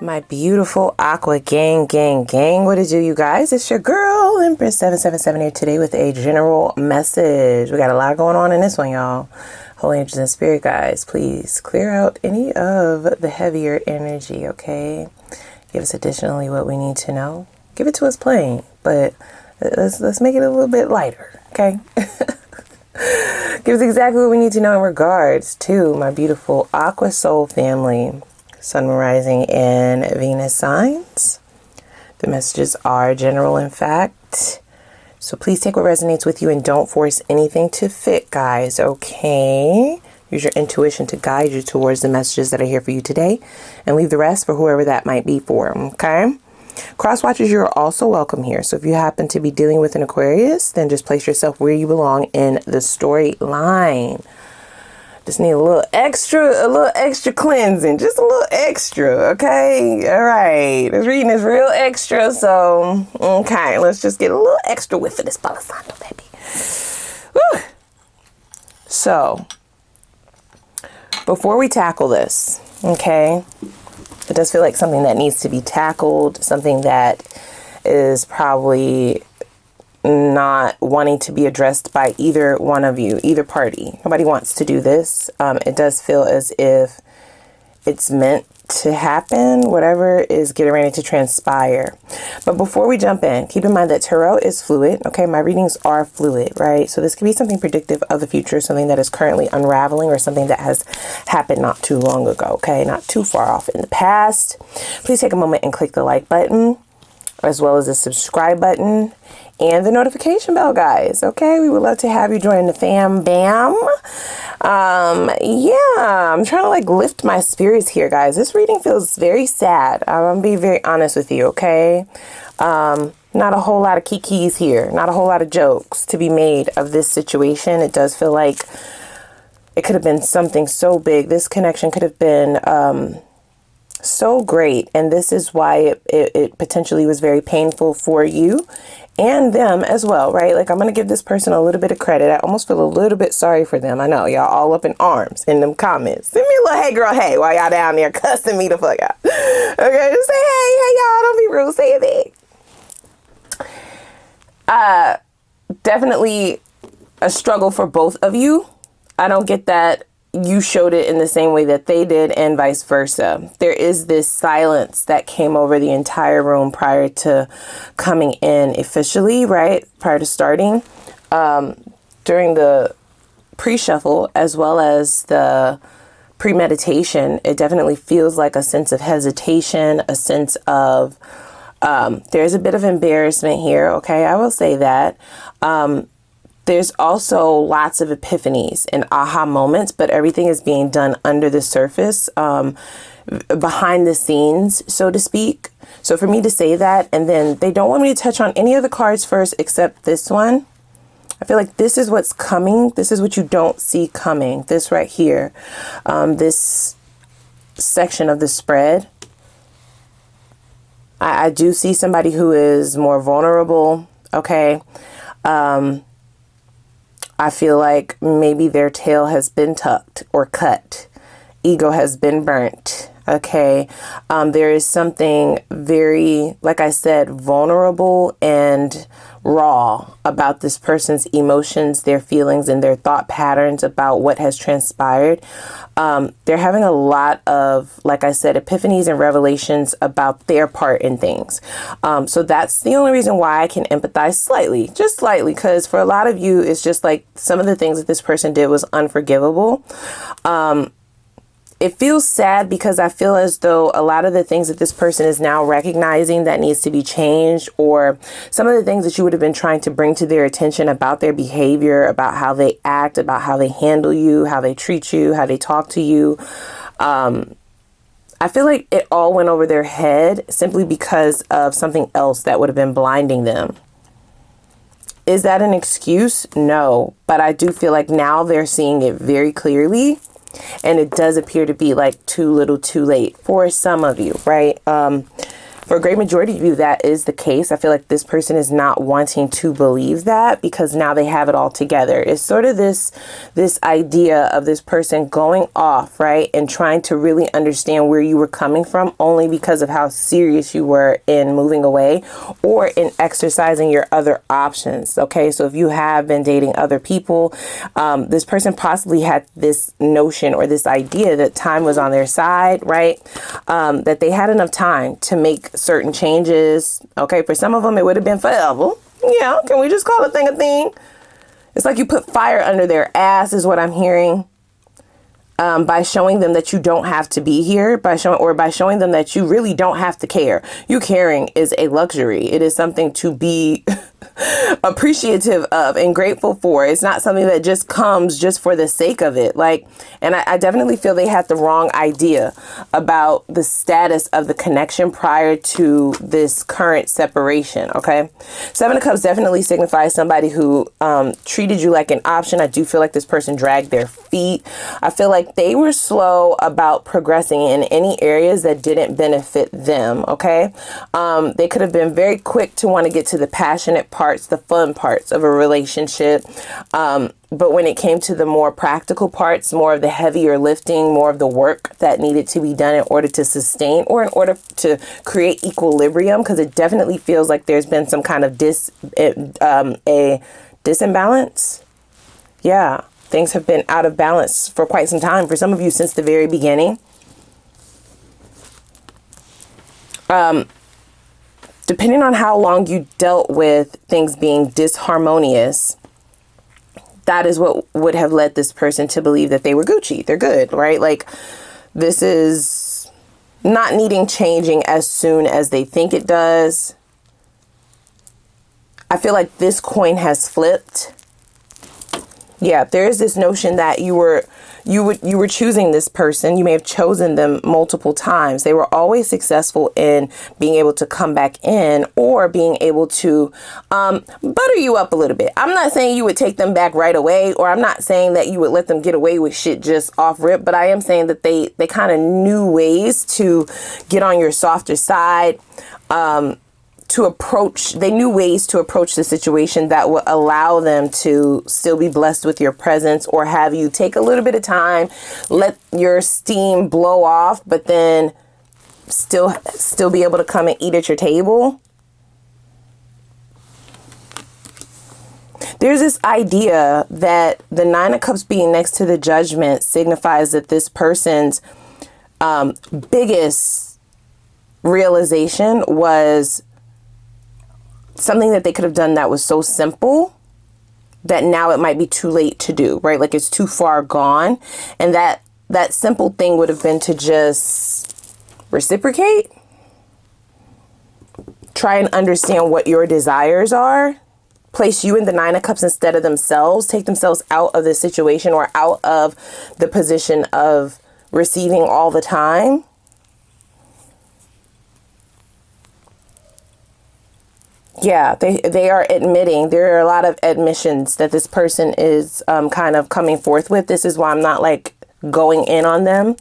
My beautiful Aqua gang, what it do, you guys? It's your girl, Empress 777 here today with a general message. We got a lot going on in this one, y'all. Holy angels and spirit guys, please clear out any of the heavier energy, okay? Give us additionally what we need to know. Give it to us plain, but let's make it a little bit lighter, okay? Give us exactly what we need to know in regards to my beautiful Aqua Soul family. Sun, Moon, Rising, and Venus signs. The messages are general, in fact. So please take what resonates with you and don't force anything to fit, guys, okay? Use your intuition to guide you towards the messages that are here for you today and leave the rest for whoever that might be for, okay? Cross watchers, you're also welcome here. So if you happen to be dealing with an Aquarius, then just place yourself where you belong in the storyline. Just need a little extra cleansing, just a little extra, okay? All right, this reading is real extra, so, okay, let's just get a little extra whiff of this Palo Santo, baby. Woo. So, before we tackle this, okay, it does feel like something that needs to be tackled, something that is probably not wanting to be addressed by either one of you, either party. Nobody wants to do this. It does feel as if it's meant to happen, whatever is getting ready to transpire. But before we jump in, keep in mind that tarot is fluid. Okay, my readings are fluid, right? So this could be something predictive of the future, something that is currently unraveling, or something that has happened not too long ago. Okay, not too far off in the past. Please take a moment and click the like button, as well as the subscribe button and the notification bell, guys. Okay, we would love to have you join the fam bam. Yeah, I'm trying to like lift my spirits here, guys. This reading feels very sad. I'm gonna be very honest with you, okay? Not a whole lot of kikis here, not a whole lot of jokes to be made of this situation. It does feel like it could have been something so big. This connection could have been so great, and this is why it potentially was very painful for you and them as well, right? Like, I'm gonna give this person a little bit of credit. I almost feel a little bit sorry for them. I know y'all all up in arms in them comments. Send me a little hey girl hey while y'all down there cussing me the fuck out. Okay, just say hey y'all, don't be rude, say it big. Definitely a struggle for both of you. I don't get that you showed it in the same way that they did, and vice versa. There is this silence that came over the entire room prior to coming in officially, right? Prior to starting, during the pre-shuffle as well as the premeditation, it definitely feels like a sense of hesitation, a sense of, there's a bit of embarrassment here. Okay. I will say that, there's also lots of epiphanies and aha moments, but everything is being done under the surface, behind the scenes, so to speak. So for me to say that, and then they don't want me to touch on any of the cards first except this one. I feel like this is what's coming. This is what you don't see coming. This right here, this section of the spread. I do see somebody who is more vulnerable. Okay. I feel like maybe their tail has been tucked or cut. Ego has been burnt. Okay. There is something very, like I said, vulnerable and raw about this person's emotions, their feelings, and their thought patterns about what has transpired. They're having a lot of, like I said, epiphanies and revelations about their part in things. So that's the only reason why I can empathize slightly, just slightly, because for a lot of you, it's just like some of the things that this person did was unforgivable. It feels sad because I feel as though a lot of the things that this person is now recognizing that needs to be changed, or some of the things that you would have been trying to bring to their attention about their behavior, about how they act, about how they handle you, how they treat you, how they talk to you. I feel like it all went over their head simply because of something else that would have been blinding them. Is that an excuse? No, but I do feel like now they're seeing it very clearly. And it does appear to be like too little too late for some of you, right? For a great majority of you, that is the case. I feel like this person is not wanting to believe that because now they have it all together. It's sort of this idea of this person going off, right, and trying to really understand where you were coming from only because of how serious you were in moving away or in exercising your other options. Okay, so if you have been dating other people, this person possibly had this notion or this idea that time was on their side, right? That they had enough time to make certain changes. Okay, for some of them, it would have been forever. Yeah, can we just call a thing? It's like you put fire under their ass is what I'm hearing. By showing them that you don't have to be here, by showing them that you really don't have to care. You caring is a luxury. It is something to be appreciative of and grateful for. It's not something that just comes just for the sake of it. Like, and I definitely feel they had the wrong idea about the status of the connection prior to this current separation. Okay. Seven of Cups definitely signifies somebody who treated you like an option. I do feel like this person dragged their feet. I feel like they were slow about progressing in any areas that didn't benefit them. Okay. They could have been very quick to want to get to the passionate parts, the fun parts of a relationship. But when it came to the more practical parts, more of the heavier lifting, more of the work that needed to be done in order to sustain or in order to create equilibrium, because it definitely feels like there's been some kind of a disimbalance. Yeah. Things have been out of balance for quite some time. For some of you, since the very beginning. Depending on how long you dealt with things being disharmonious, that is what would have led this person to believe that they were Gucci. They're good, right? Like, this is not needing changing as soon as they think it does. I feel like this coin has flipped. Yeah, there is this notion that you were choosing this person. You may have chosen them multiple times. They were always successful in being able to come back in or being able to butter you up a little bit. I'm not saying you would take them back right away, or I'm not saying that you would let them get away with shit just off rip, but I am saying that they kind of knew ways to get on your softer side. They knew ways to approach the situation that would allow them to still be blessed with your presence, or have you take a little bit of time, let your steam blow off, but then still be able to come and eat at your table. There's this idea that the Nine of Cups being next to the Judgment signifies that this person's biggest realization was something that they could have done that was so simple that now it might be too late to do, right? Like, it's too far gone. And that simple thing would have been to just reciprocate, try and understand what your desires are, place you in the Nine of Cups instead of themselves, take themselves out of the situation or out of the position of receiving all the time. Yeah, they are admitting, there are a lot of admissions that this person is kind of coming forth with. This is why I'm not like going in on them.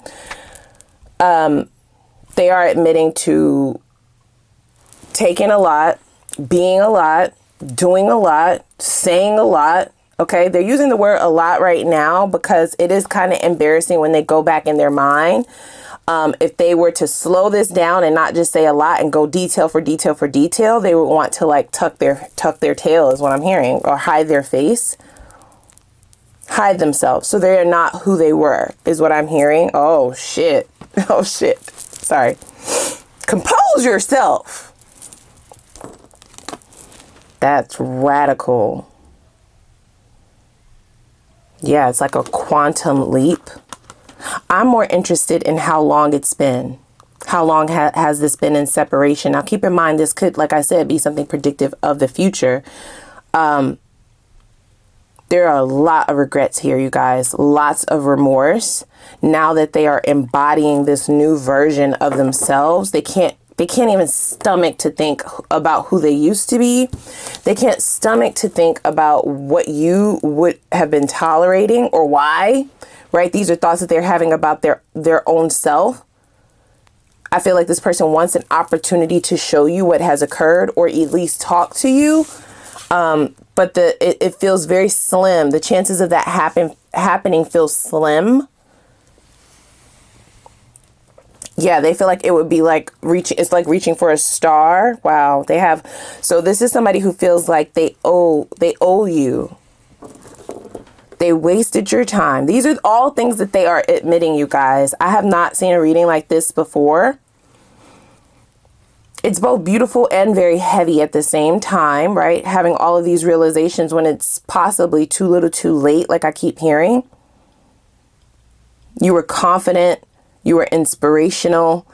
They are admitting to taking a lot, being a lot, doing a lot, saying a lot. Okay, they're using the word a lot right now because it is kind of embarrassing when they go back in their mind. If they were to slow this down and not just say a lot and go detail for detail for detail, they would want to like tuck their tail is what I'm hearing, or hide their face, hide themselves. So they are not who they were is what I'm hearing. Oh shit. Oh shit. Sorry. Compose yourself. That's radical. Yeah, it's like a quantum leap. I'm more interested in how long it's been. How long has this been in separation? Now, keep in mind, this could, like I said, be something predictive of the future. There are a lot of regrets here, you guys. Lots of remorse. Now that they are embodying this new version of themselves, they can't even stomach to think about who they used to be. They can't stomach to think about what you would have been tolerating or why. Right? These are thoughts that they're having about their own self. I feel like this person wants an opportunity to show you what has occurred or at least talk to you. But it feels very slim. The chances of that happening feel slim. Yeah, they feel like it would be like it's like reaching for a star. Wow. So this is somebody who feels like they owe you. They wasted your time. These are all things that they are admitting, you guys. I have not seen a reading like this before. It's both beautiful and very heavy at the same time, right? Having all of these realizations when it's possibly too little too late, like I keep hearing. You were confident. You were inspirational.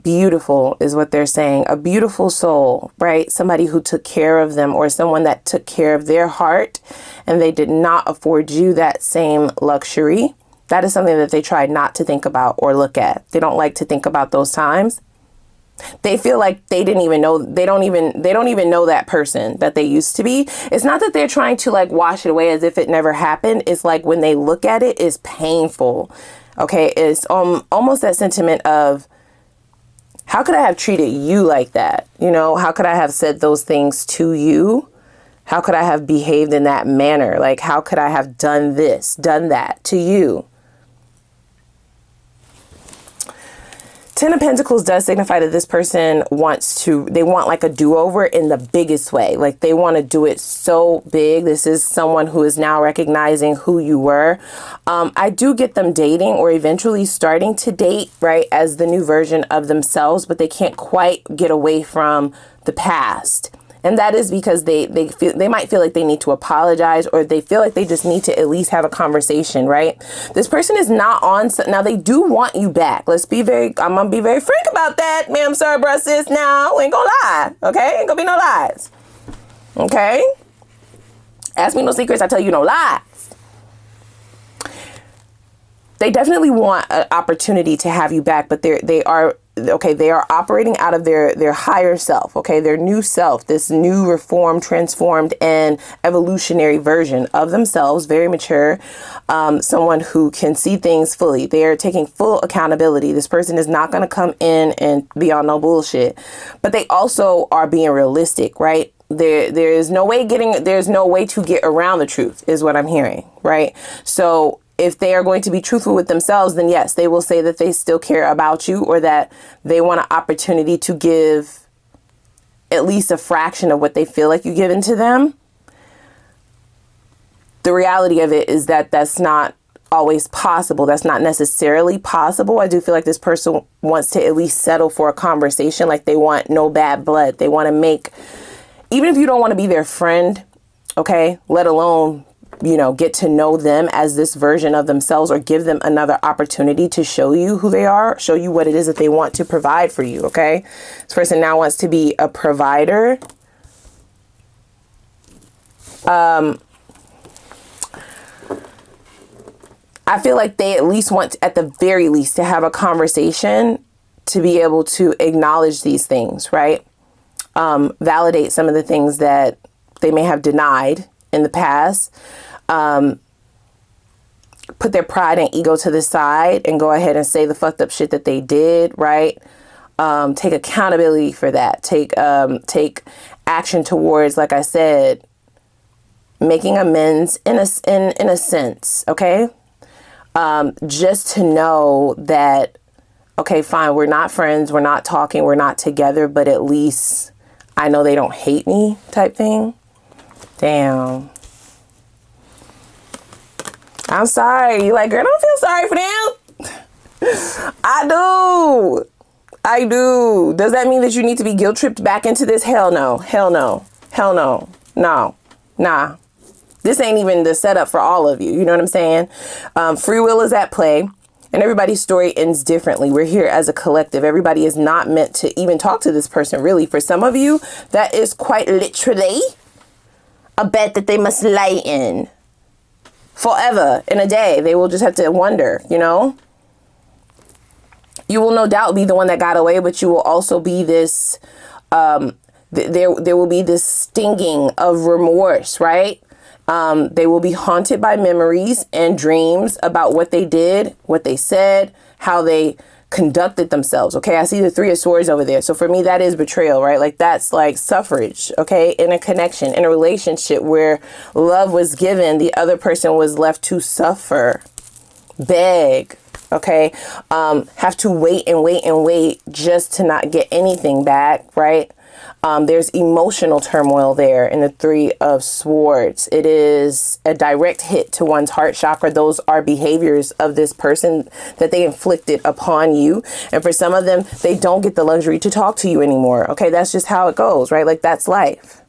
Beautiful is what they're saying. A beautiful soul, right? Somebody who took care of them, or someone that took care of their heart, and they did not afford you that same luxury. That is something that they tried not to think about or look at. They don't like to think about those times. They feel like they didn't even know, they don't even know that person that they used to be. It's not that they're trying to like wash it away as if it never happened. It's like when they look at it, it's painful. Okay, it's almost that sentiment of, how could I have treated you like that? You know, how could I have said those things to you? How could I have behaved in that manner? Like, how could I have done this, done that to you? Ten of Pentacles does signify that this person they want like a do-over in the biggest way. Like they want to do it so big. This is someone who is now recognizing who you were. I do get them dating or eventually starting to date, right, as the new version of themselves, but they can't quite get away from the past. And that is because they might feel like they need to apologize, or they feel like they just need to at least have a conversation, right? This person is not on. Now they do want you back. I'm going to be very frank about that. Ma'am, sir, bruh, sis. Now, we ain't going to lie. Okay? Ain't going to be no lies. Okay? Ask me no secrets. I tell you no lies. They definitely want an opportunity to have you back, but they are operating out of their higher self, okay, their new self, this new reformed, transformed, and evolutionary version of themselves, very mature, someone who can see things fully. They are taking full accountability. This person is not going to come in and be on no bullshit, but they also are being realistic, right? There's no way to get around the truth is what I'm hearing, right? So if they are going to be truthful with themselves, then yes, they will say that they still care about you, or that they want an opportunity to give at least a fraction of what they feel like you give into them. The reality of it is that that's not always possible. That's not necessarily possible. I do feel like this person wants to at least settle for a conversation. Like they want no bad blood. They want to make, even if you don't want to be their friend, okay, let alone, you know, get to know them as this version of themselves, or give them another opportunity to show you who they are, show you what it is that they want to provide for you. Okay. This person now wants to be a provider. I feel like they at least want, at the very least, to have a conversation to be able to acknowledge these things, right? Validate some of the things that they may have denied in the past. Put their pride and ego to the side and go ahead and say the fucked up shit that they did, right? Take accountability for that. Take action towards, like I said, making amends in a sense, okay? Just to know that, okay, fine, we're not friends, we're not talking, we're not together, but at least I know they don't hate me, type thing. Damn. I'm sorry. You're like, girl, don't feel sorry for them. I do. Does that mean that you need to be guilt tripped back into this? Hell no. Hell no. Hell no. No. Nah. This ain't even the setup for all of you. You know what I'm saying? Free will is at play, and everybody's story ends differently. We're here as a collective. Everybody is not meant to even talk to this person, really. For some of you, that is quite literally a bed that they must lay in forever in a day. They will just have to wonder, you know. You will no doubt be the one that got away, but you will also be this, there will be this stinging of remorse, right? They will be haunted by memories and dreams about what they did, what they said, how they conducted themselves. Okay, I see the Three of Swords over there. So for me, that is betrayal, right? Like that's like suffrage, okay? In a connection, in a relationship where love was given, the other person was left to suffer, beg, okay? Have to wait and wait and wait just to not get anything back, right? There's emotional turmoil there in the Three of Swords. It is a direct hit to one's heart chakra. Those are behaviors of this person that they inflicted upon you. And for some of them, they don't get the luxury to talk to you anymore. Okay, that's just how it goes, right? Like that's life.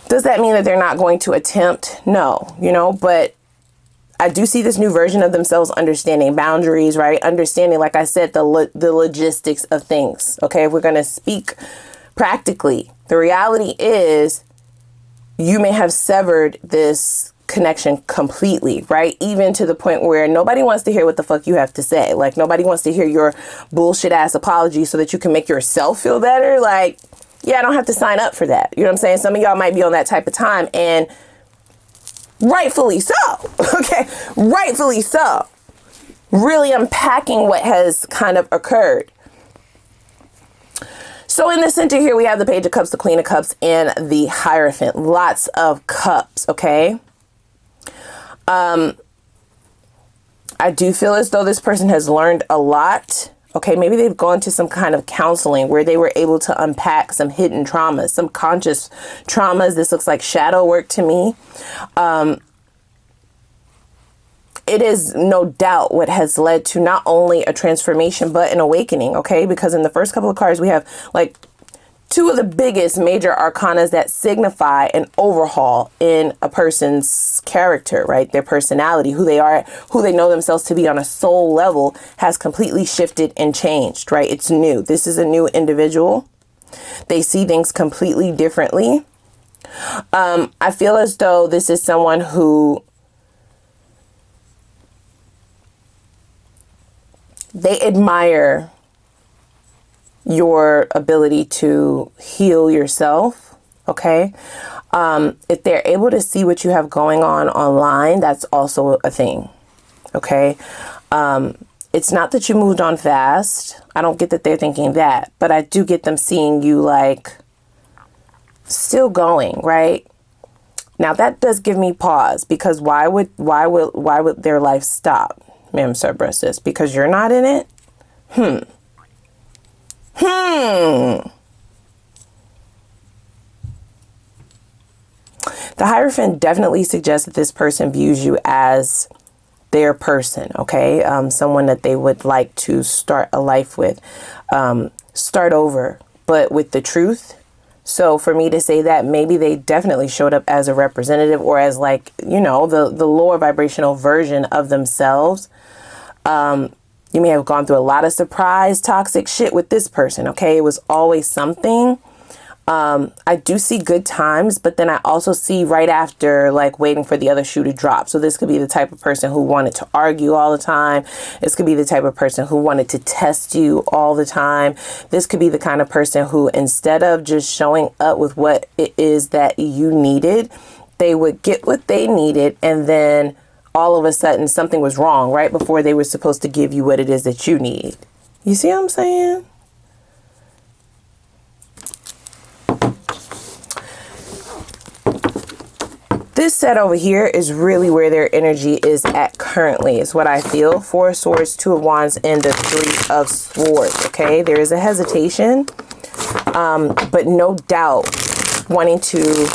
Does that mean that they're not going to attempt? No, you know, but I do see this new version of themselves understanding boundaries, right? Understanding, like I said, the logistics of things. Okay, if we're going to speak practically, the reality is you may have severed this connection completely, right? Even to the point where nobody wants to hear what the fuck you have to say. Like nobody wants to hear your bullshit ass apology so that you can make yourself feel better. Like, yeah, I don't have to sign up for that. You know what I'm saying? Some of y'all might be on that type of time, and rightfully so. Okay, rightfully so. Really unpacking what has kind of occurred. So in the center here, we have the Page of Cups, the Queen of Cups, and the Hierophant. Lots of cups, okay? I do feel as though this person has learned a lot. Okay, maybe they've gone to some kind of counseling where they were able to unpack some hidden traumas, some conscious traumas. This looks like shadow work to me. It is no doubt what has led to not only a transformation, but an awakening. Okay, because in the first couple of cards, we have like two of the biggest major arcanas that signify an overhaul in a person's character, right? Their personality, who they are, who they know themselves to be on a soul level has completely shifted and changed, right? It's new. This is a new individual. They see things completely differently. I feel as though this is someone who they admire your ability to heal yourself. Okay. If they're able to see what you have going on online, that's also a thing. Okay. It's not that you moved on fast. I don't get that they're thinking that, but I do get them seeing you like still going, right? Now that does give me pause, because why would their life stop? Ma'am, sir, sis, because you're not in it? The Hierophant definitely suggests that this person views you as their person, okay? Someone that they would like to start a life with, start over, but with the truth. So for me to say that, maybe they definitely showed up as a representative or as like, you know, the lower vibrational version of themselves. You may have gone through a lot of surprise, toxic shit with this person. Okay. It was always something. I do see good times, but then I also see right after, like waiting for the other shoe to drop. So this could be the type of person who wanted to argue all the time. This could be the type of person who wanted to test you all the time. This could be the kind of person who, instead of just showing up with what it is that you needed, they would get what they needed, and then all of a sudden something was wrong right before they were supposed to give you what it is that you need. You see what I'm saying? This set over here is really where their energy is at currently, is what I feel. Four of Swords, Two of Wands, and the Three of Swords. Okay, there is a hesitation, but no doubt wanting to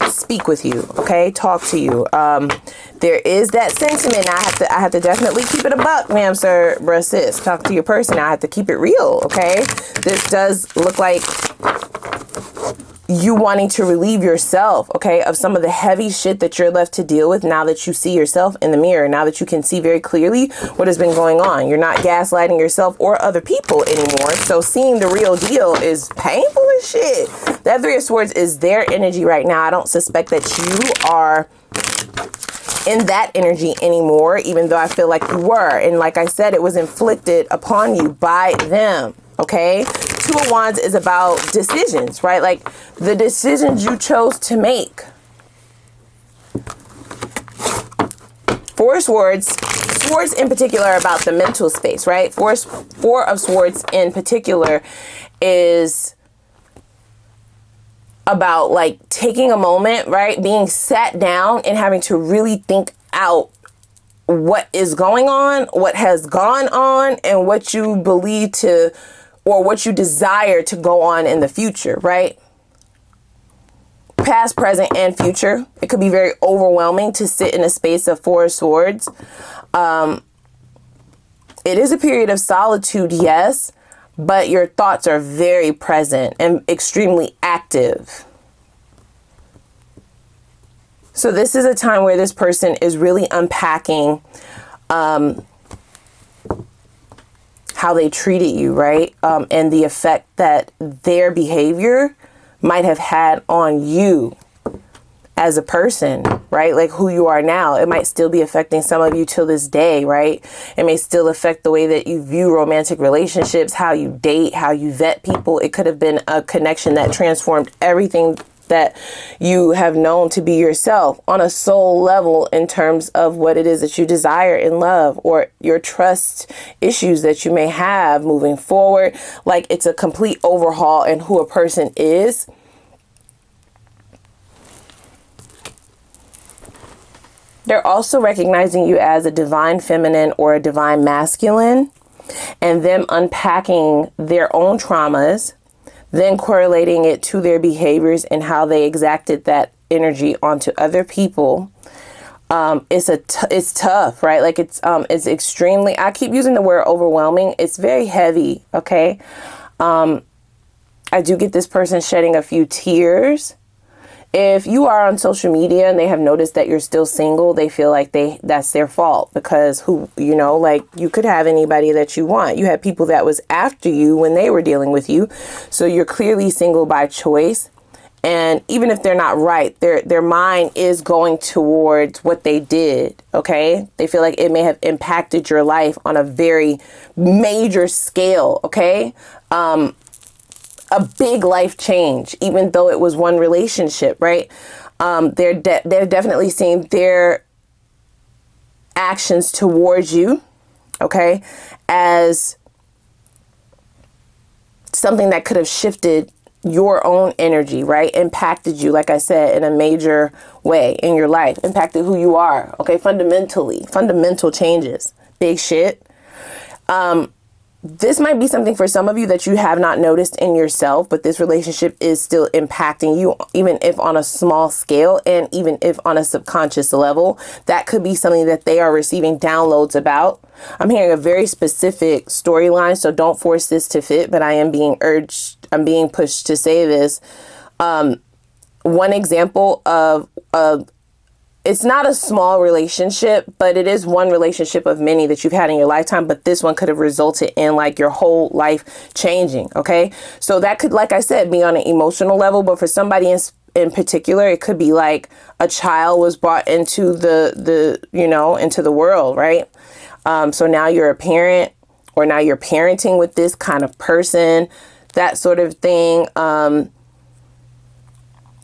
speak with you. Okay, talk to you. There is that sentiment. I have to definitely keep it a buck, ma'am, sir, bruh, sis. Talk to your person. I have to keep it real. Okay, this does look like you wanting to relieve yourself, okay, of some of the heavy shit that you're left to deal with now that you see yourself in the mirror, now that you can see very clearly what has been going on. You're not gaslighting yourself or other people anymore. So seeing the real deal is painful as shit. That Three of Swords is their energy right now. I don't suspect that you are in that energy anymore, even though I feel like you were. And like I said, it was inflicted upon you by them. Okay, Two of Wands is about decisions, right? Like the decisions you chose to make. Four of Swords. Swords in particular are about the mental space, right? Four of Swords in particular is about like taking a moment, right? Being sat down and having to really think out what is going on, what has gone on, and what you believe to, or what you desire to go on in the future, right? Past, present, and future. It could be very overwhelming to sit in a space of Four of Swords. It is a period of solitude, yes, but your thoughts are very present and extremely active. So this is a time where this person is really unpacking how they treated you, right? And the effect that their behavior might have had on you as a person, right? Like who you are now. It might still be affecting some of you till this day, right? It may still affect the way that you view romantic relationships, how you date, how you vet people. It could have been a connection that transformed everything that you have known to be yourself on a soul level in terms of what it is that you desire in love, or your trust issues that you may have moving forward. Like it's a complete overhaul in who a person is. They're also recognizing you as a divine feminine or a divine masculine, and them unpacking their own traumas, then correlating it to their behaviors and how they exacted that energy onto other people. It's tough, right? Like it's extremely, I keep using the word overwhelming. It's very heavy. Okay. I do get this person shedding a few tears. If you are on social media and they have noticed that you're still single, they feel like that's their fault, because like you could have anybody that you want. You had people that was after you when they were dealing with you. So you're clearly single by choice. And even if they're not right, their mind is going towards what they did. Okay. They feel like it may have impacted your life on a very major scale. Okay. A big life change, even though it was one relationship, right? They're definitely seeing their actions towards you, okay, as something that could have shifted your own energy, right? Impacted you, like I said, in a major way in your life, impacted who you are, okay? Fundamental changes, big shit. This might be something for some of you that you have not noticed in yourself, but this relationship is still impacting you, even if on a small scale and even if on a subconscious level. That could be something that they are receiving downloads about. I'm hearing a very specific storyline, so don't force this to fit, but I'm being pushed to say this. One example of it's not a small relationship, but it is one relationship of many that you've had in your lifetime. But this one could have resulted in like your whole life changing. OK, so that could, like I said, be on an emotional level. But for somebody in particular, it could be like a child was brought into into the world. Right. So now you're a parent, or now you're parenting with this kind of person, that sort of thing.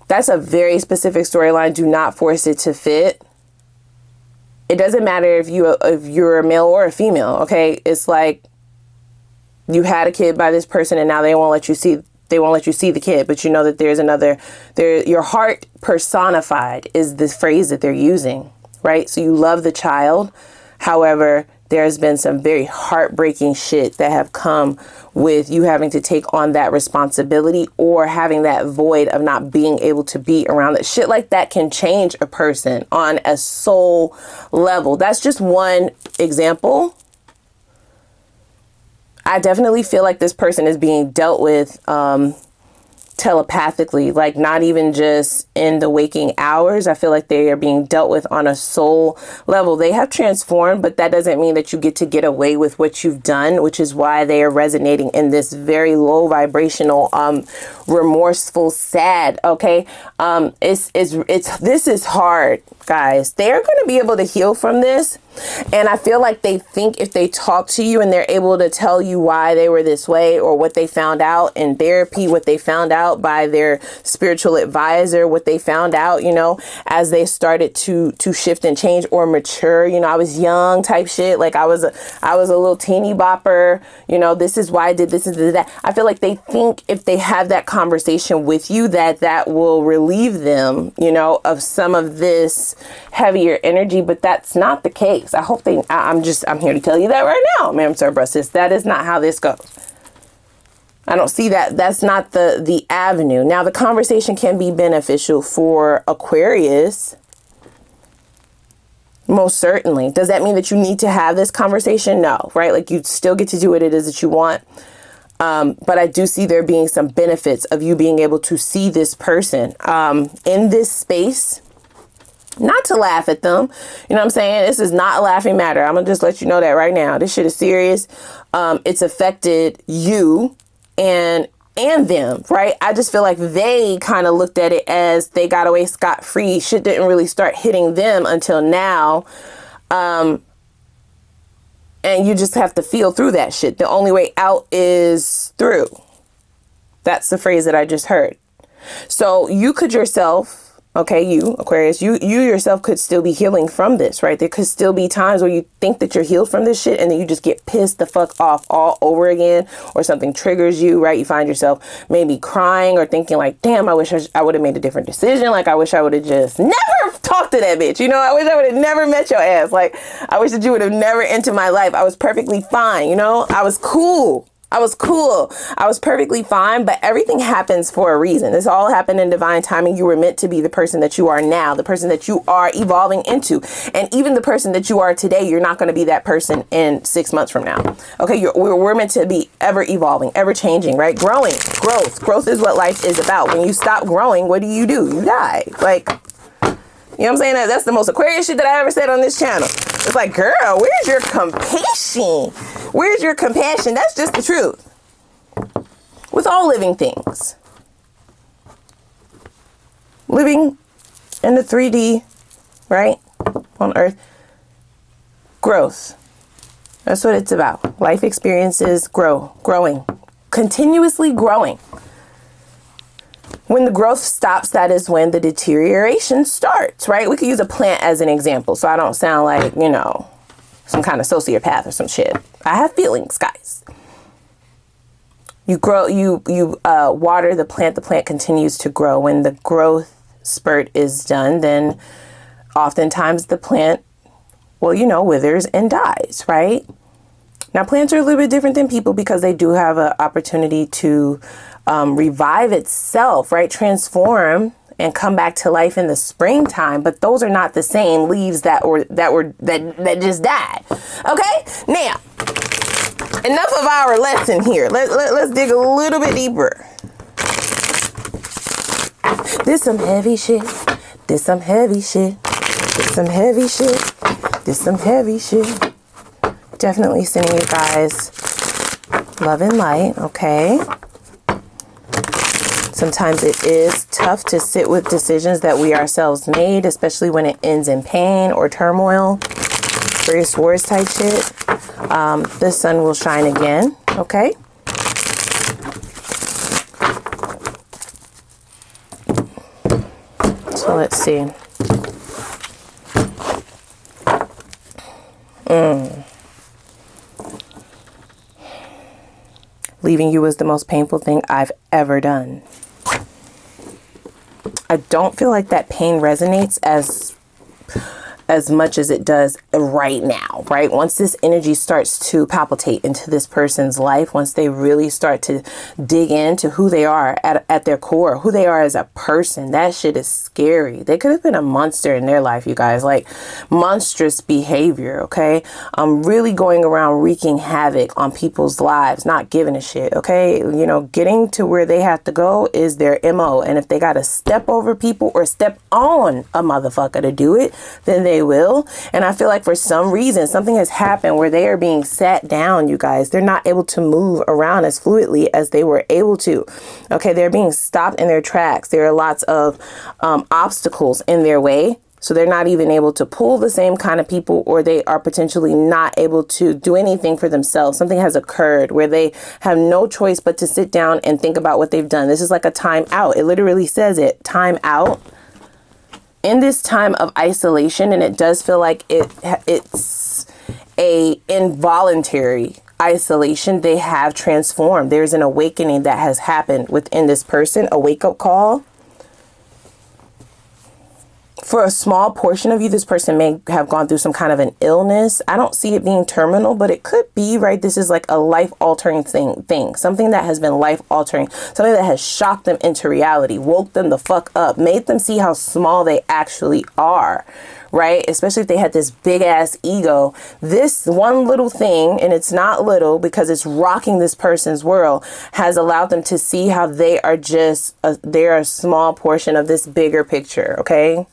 That's a very specific storyline. Do not force it to fit. It doesn't matter if you're a male or a female. Okay. It's like you had a kid by this person and now they won't let you see the kid, but you know that there's your heart personified is the phrase that they're using, right? So you love the child. However, there's been some very heartbreaking shit that have come with you having to take on that responsibility, or having that void of not being able to be around it. Shit like that can change a person on a soul level. That's just one example. I definitely feel like this person is being dealt with telepathically, like not even just in the waking hours. I feel like they are being dealt with on a soul level. They have transformed, but that doesn't mean that you get away with what you've done, which is why they are resonating in this very low vibrational, remorseful, sad. Okay. This is hard, guys. They are going to be able to heal from this. And I feel like they think if they talk to you and they're able to tell you why they were this way, or what they found out in therapy, what they found out by their spiritual advisor, what they found out, you know, as they started to shift and change or mature. You know, I was young type shit. Like I was a little teeny bopper, you know, this is why I did this and that. I feel like they think if they have that conversation with you, that will relieve them, you know, of some of this heavier energy, but that's not the case. I hope I'm here to tell you that right now, ma'am, sir, bruh, sis. That is not how this goes. I don't see that. That's not the avenue. Now, the conversation can be beneficial for Aquarius. Most certainly. Does that mean that you need to have this conversation? No, right? Like you still get to do what it is that you want. But I do see there being some benefits of you being able to see this person in this space. Not to laugh at them. You know what I'm saying? This is not a laughing matter. I'm going to just let you know that right now. This shit is serious. It's affected you and them, right? I just feel like they kind of looked at it as they got away scot-free. Shit didn't really start hitting them until now. And you just have to feel through that shit. The only way out is through. That's the phrase that I just heard. So you could yourself... Okay, you, Aquarius, you yourself could still be healing from this, right? There could still be times where you think that you're healed from this shit and then you just get pissed the fuck off all over again, or something triggers you, right? You find yourself maybe crying or thinking like, damn, I wish I would have made a different decision. Like, I wish I would have just never talked to that bitch. You know, I wish I would have never met your ass. Like, I wish that you would have never entered my life. I was perfectly fine. You know, I was cool. I was perfectly fine, but everything happens for a reason. This all happened in divine timing. You were meant to be the person that you are now, the person that you are evolving into. And even the person that you are today, you're not going to be that person in 6 months from now. Okay, we're meant to be ever evolving, ever changing, right? Growing, growth is what life is about. When you stop growing, what do? You die. Like, you know what I'm saying? That's the most Aquarius shit that I ever said on this channel. It's like, girl, where's your compassion? Where's your compassion? That's just the truth. With all living things. Living in the 3D, right? On Earth. Growth. That's what it's about. Life experiences, growing. Continuously growing. When the growth stops, that is when the deterioration starts, right? We could use a plant as an example, so I don't sound like, you know, some kind of sociopath or some shit. I have feelings, guys. You grow, you water the plant continues to grow. When the growth spurt is done, then oftentimes the plant, well, you know, withers and dies, right? Now, plants are a little bit different than people because they do have an opportunity to revive itself, right? Transform and come back to life in the springtime. But those are not the same leaves that just died. Okay, now enough of our lesson here. Let's dig a little bit deeper. This some heavy shit. This some heavy shit. This some heavy shit. This some heavy shit. Definitely sending you guys love and light, okay? Sometimes it is tough to sit with decisions that we ourselves made, especially when it ends in pain or turmoil. Three of Swords type shit. The sun will shine again, okay? So let's see. Leaving you was the most painful thing I've ever done. I don't feel like that pain resonates as much as it does right now, right? Once this energy starts to palpitate into this person's life, once they really start to dig into who they are at their core, who they are as a person, that shit is scary. They could have been a monster in their life, you guys, like monstrous behavior, okay? Really going around wreaking havoc on people's lives, not giving a shit, okay? You know, getting to where they have to go is their MO. And if they got to step over people or step on a motherfucker to do it, then they will. And I feel like for some reason something has happened where they are being sat down, you guys. They're not able to move around as fluidly as they were able to. Okay, they're being stopped in their tracks. There are lots of obstacles in their way So they're not even able to pull the same kind of people, or they are potentially not able to do anything for themselves. Something has occurred where they have no choice but to sit down and think about what they've done. This is like a time out. It literally says it, time out. In this time of isolation, and it does feel like it's a involuntary isolation, they have transformed. There's an awakening that has happened within this person, a wake-up call. For a small portion of you, this person may have gone through some kind of an illness. I don't see it being terminal, but it could be, right? This is like a life-altering thing, something that has been life-altering, something that has shocked them into reality, woke them the fuck up, made them see how small they actually are, right? Especially if they had this big ass ego. This one little thing, and it's not little because it's rocking this person's world, has allowed them to see how they are just, they're a small portion of this bigger picture, okay?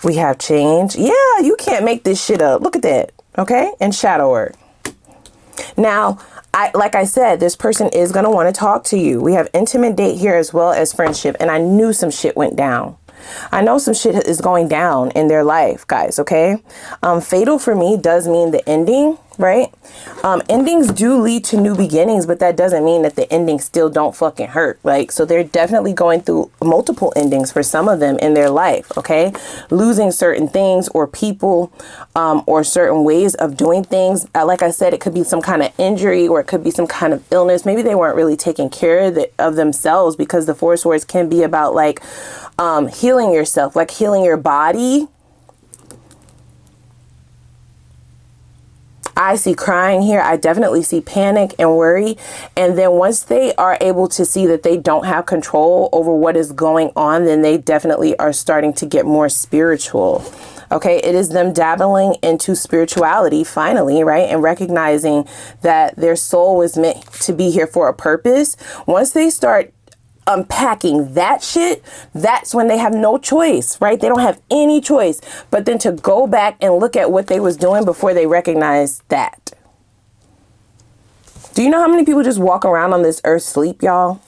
We have change. Yeah, you can't make this shit up. Look at that. Okay. And shadow work. Now, like I said, this person is going to want to talk to you. We have intimate date here as well as friendship. And I knew some shit went down. I know some shit is going down in their life, guys. Okay. Fatal for me does mean the ending, right? Endings do lead to new beginnings, but that doesn't mean that the endings still don't fucking hurt. Like, so they're definitely going through multiple endings for some of them in their life. Okay. Losing certain things or people, or certain ways of doing things. Like I said, it could be some kind of injury, or it could be some kind of illness. Maybe they weren't really taking care of themselves, because the Four of Swords can be about like, healing yourself, like healing your body. I see crying here. I definitely see panic and worry. And then once they are able to see that they don't have control over what is going on, then they definitely are starting to get more spiritual. Okay, it is them dabbling into spirituality finally, right? And recognizing that their soul was meant to be here for a purpose. Once they start unpacking that shit, that's when they have no choice, right? They don't have any choice but then to go back and look at what they was doing before they recognize that. Do you know how many people just walk around on this earth sleep, y'all?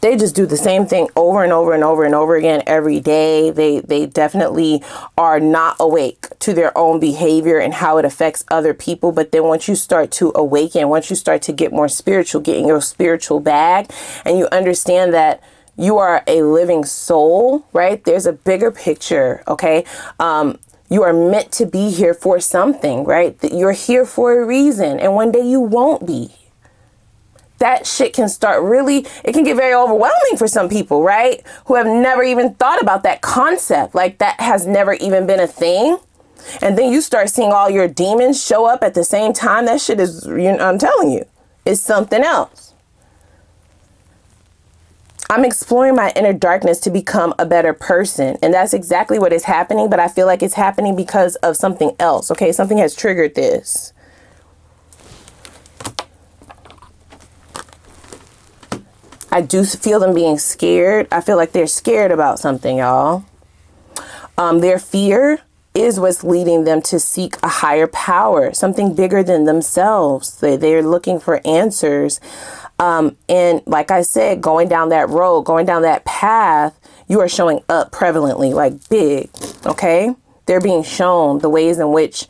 They just do the same thing over and over and over and over again every day. They definitely are not awake to their own behavior and how it affects other people. But then once you start to awaken, once you start to get more spiritual, get in your spiritual bag, and you understand that you are a living soul, right? There's a bigger picture, okay? You are meant to be here for something, right? That you're here for a reason, and one day you won't be. That shit can start really, it can get very overwhelming for some people, right? Who have never even thought about that concept. Like, that has never even been a thing. And then you start seeing all your demons show up at the same time. That shit is, I'm telling you, it's something else. I'm exploring my inner darkness to become a better person. And that's exactly what is happening. But I feel like it's happening because of something else. Okay, something has triggered this. I do feel them being scared. I feel like they're scared about something, y'all. Their fear is what's leading them to seek a higher power, something bigger than themselves. They're looking for answers. And like I said, going down that road, going down that path, you are showing up prevalently, like big, okay? They're being shown the ways in which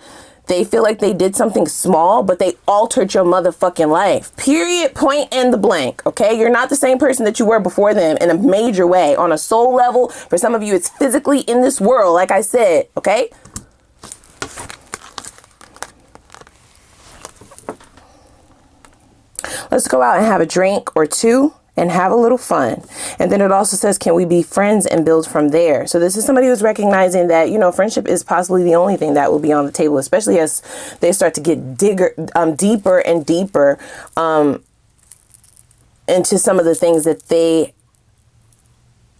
they feel like they did something small, but they altered your motherfucking life. Period, point, and the blank. Okay? You're not the same person that you were before them in a major way. On a soul level, for some of you, it's physically in this world, like I said. Okay? Let's go out and have a drink or two and have a little fun. And then it also says, can we be friends and build from there? So this is somebody who's recognizing that, friendship is possibly the only thing that will be on the table, especially as they start to get deeper and deeper into some of the things that they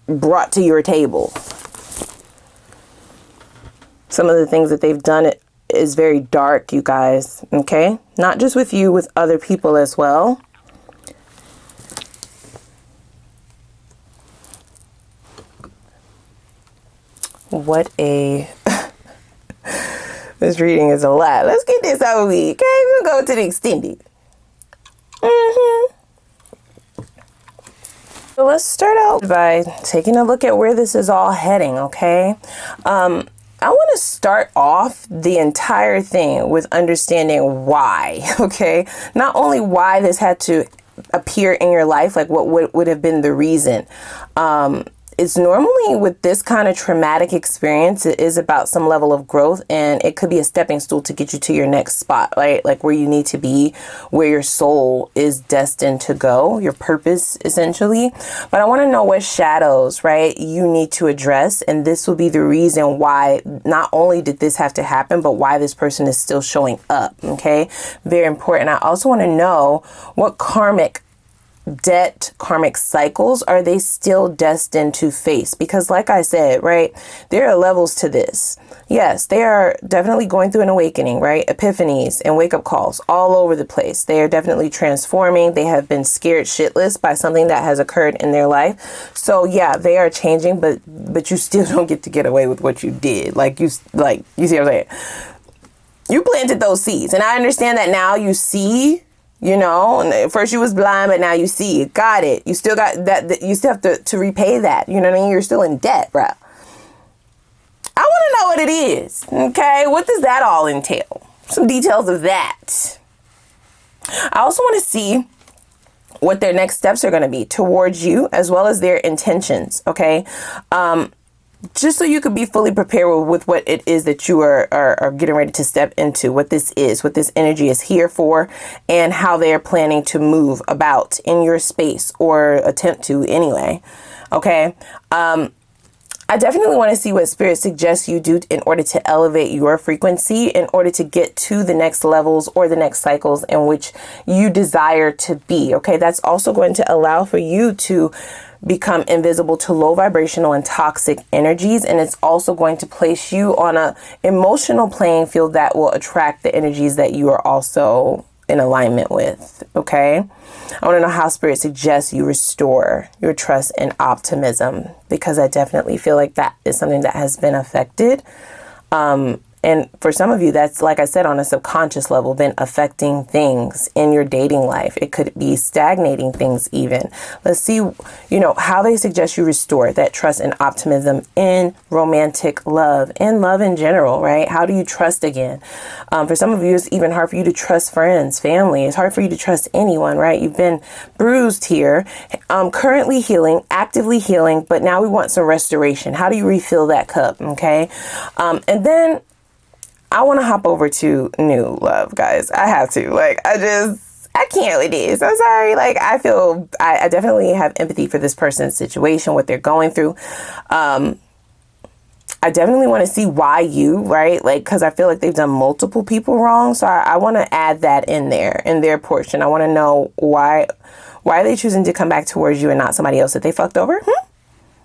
brought to your table. Some of the things that they've done is very dark, you guys. Okay? Not just with you, with other people as well. What a... This reading is a lot. Let's get this over with. Okay, we'll go to the extended. So let's start out by taking a look at where this is all heading, okay? I want to start off the entire thing with understanding why, okay? Not only why this had to appear in your life, like what would have been the reason. It's normally with this kind of traumatic experience, it is about some level of growth, and it could be a stepping stool to get you to your next spot, right? Like where you need to be, where your soul is destined to go, your purpose essentially. But I want to know what shadows, right, you need to address. And this will be the reason why not only did this have to happen, but why this person is still showing up. Okay. Very important. I also want to know what karmic debt, karmic cycles are they still destined to face? Because like I said, right, there are levels to this. Yes, they are definitely going through an awakening, right? Epiphanies and wake up calls all over the place. They are definitely transforming. They have been scared shitless by something that has occurred in their life. So yeah, they are changing, but you still don't get to get away with what you did. You see what I'm saying? You planted those seeds, and I understand that now you see. You know, and at first you was blind, but now you see it. Got it. You still got that. You still have to repay that. You know what I mean? You're still in debt, bro. I want to know what it is. Okay. What does that all entail? Some details of that. I also want to see what their next steps are going to be towards you, as well as their intentions. Okay. Just so you could be fully prepared with what it is that you are getting ready to step into, what this is, what this energy is here for, and how they're planning to move about in your space, or attempt to anyway. Okay. I definitely want to see what Spirit suggests you do in order to elevate your frequency, in order to get to the next levels or the next cycles in which you desire to be. Okay. That's also going to allow for you to become invisible to low vibrational and toxic energies. And it's also going to place you on a emotional playing field that will attract the energies that you are also in alignment with. Okay. I want to know how Spirit suggests you restore your trust and optimism, because I definitely feel like that is something that has been affected. And for some of you, that's, like I said, on a subconscious level, been affecting things in your dating life. It could be stagnating things even. Let's see, you know, how they suggest you restore that trust and optimism in romantic love and love in general, right? How do you trust again? For some of you, it's even hard for you to trust friends, family. It's hard for you to trust anyone, right? You've been bruised here, currently healing, actively healing, but now we want some restoration. How do you refill that cup? Okay. And then I want to hop over to new love, guys. I have to. I can't with this. I'm sorry. I definitely have empathy for this person's situation, what they're going through. I definitely want to see why you, right? Because I feel like they've done multiple people wrong. So I want to add that in there, in their portion. I want to know why are they choosing to come back towards you and not somebody else that they fucked over?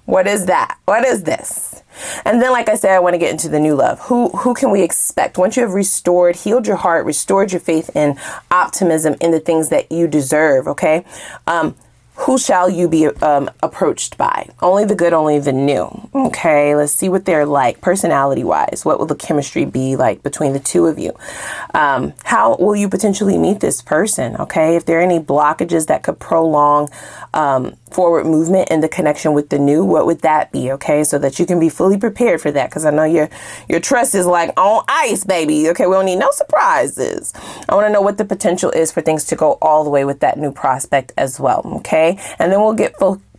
What is that? What is this? And then, like I said, I want to get into the new love. Who can we expect once you have restored, healed your heart, restored your faith and optimism in the things that you deserve? Okay. Who shall you be approached by? Only the good, only the new. Okay, let's see what they're like personality wise. What will the chemistry be like between the two of you? How will you potentially meet this person? Okay, if there are any blockages that could prolong forward movement in the connection with the new, what would that be? Okay, so that you can be fully prepared for that, because I know your trust is like on ice, baby. Okay, we don't need no surprises. I want to know what the potential is for things to go all the way with that new prospect as well. Okay, and then we'll get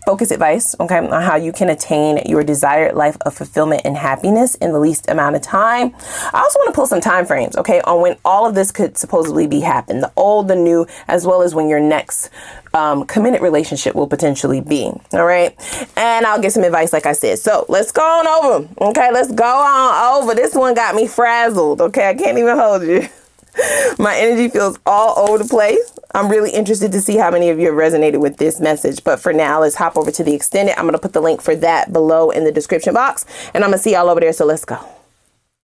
focus advice, okay, on how you can attain your desired life of fulfillment and happiness in the least amount of time. I also want to pull some time frames, okay, on when all of this could supposedly be happen, the old, the new, as well as when your next committed relationship will potentially be. All right. And I'll get some advice, like I said. So let's go on over. Okay, let's go on over. This one got me frazzled. Okay, I can't even hold you. My energy feels all over the place. I'm really interested to see how many of you have resonated with this message. But for now, let's hop over to the extended. I'm going to put the link for that below in the description box, and I'm going to see y'all over there. So let's go.